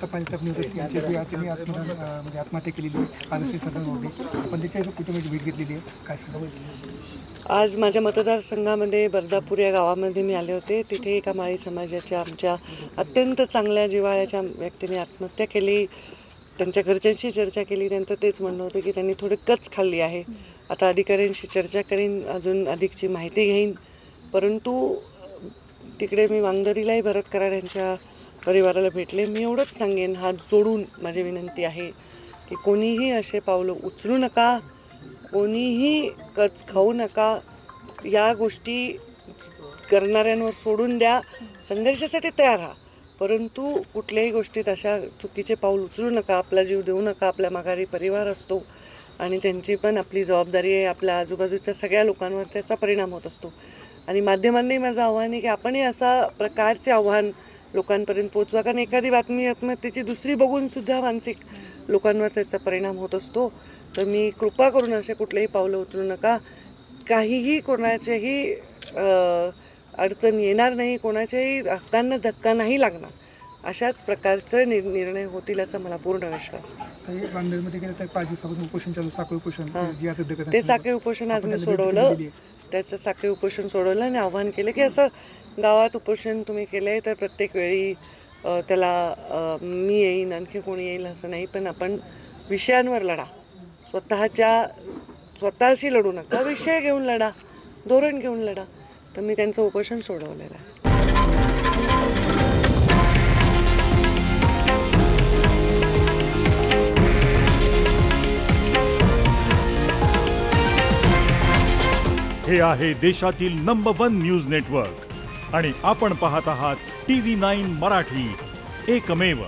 तपास निवृत्त यांची त्यांनी म्हणजे आत्महत्या केलेली आहे कालची सरकारमध्ये, पण त्याच्या कुटुंबाची भेट घेतलेली आहे. काय सांगा? आज माझ्या मतदारसंघामध्ये बर्दापूर या गावामध्ये मी आले होते. तिथे एका माळी समाजाच्या आमच्या अत्यंत चांगल्या जिव्हाळ्याच्या व्यक्तीने आत्महत्या केली. त्यांच्या घरच्यांशी चर्चा केली. त्यांचं तेच म्हणणं होतं की त्यांनी थोडी कच खाल्ली आहे. आता अधिकाऱ्यांशी चर्चा करीन, अजून अधिकची माहिती घेईन. परंतु तिकडे मी वांगदरीलाही भरत कराड यांच्या परिवाराला भेटले. मी एवढंच सांगेन, हात जोडून माझी विनंती आहे की कोणीही असे पावलं उचलू नका, कोणीही कच खाऊ नका. या गोष्टी करणाऱ्यांवर सोडून द्या. संघर्षासाठी तयार राहा, परंतु कुठल्याही गोष्टीत अशा चुकीचे पाऊल उचलू नका. आपला जीव देऊ नका. आपल्या माघारी परिवार असतो आणि त्यांची पण आपली जबाबदारी आहे. आपल्या आजूबाजूच्या सगळ्या लोकांवर त्याचा परिणाम होत असतो. आणि माध्यमांनी माझं आव्हान आहे की आपणही असा प्रकारचे आव्हान लोकांपर्यंत पोचवा, कारण एखादी बातमी आत्महत्येची दुसरी बघूनसुद्धा मानसिक लोकांवर त्याचा परिणाम होत असतो. तर मी कृपा करून असे कुठलेही पावलं उचलू नका. काहीही कोणाच्याही अडचण येणार नाही, कोणाच्याही हक्कांना धक्का नाही लागणार. अशाच प्रकारचे निर्णय होतील याचा मला पूर्ण विश्वास आहे. वांगदरीमध्ये गेलं तर 5 दिवसापासून उपोषण चालू, साखळी उपोषण. ते साखळी उपोषण आज मी सोडवलं. त्याचं साखळी उपोषण सोडवलं आणि आव्हान केलं की असं गावात उपोषण तुम्ही केलं आहे तर प्रत्येक वेळी त्याला मी येईन, आणखी कोणी येईल असं नाही, पण आपण विषयांवर लढा. स्वतःशी लढू नका, विषय घेऊन लढा, धोरण घेऊन लढा. तर मी त्यांचं उपोषण सोडवलेलं आहे. हे आहे देशातील नंबर 1 न्यूज नेटवर्क आणि आपण पाहत आहात TV9 मराठी, एकमेव.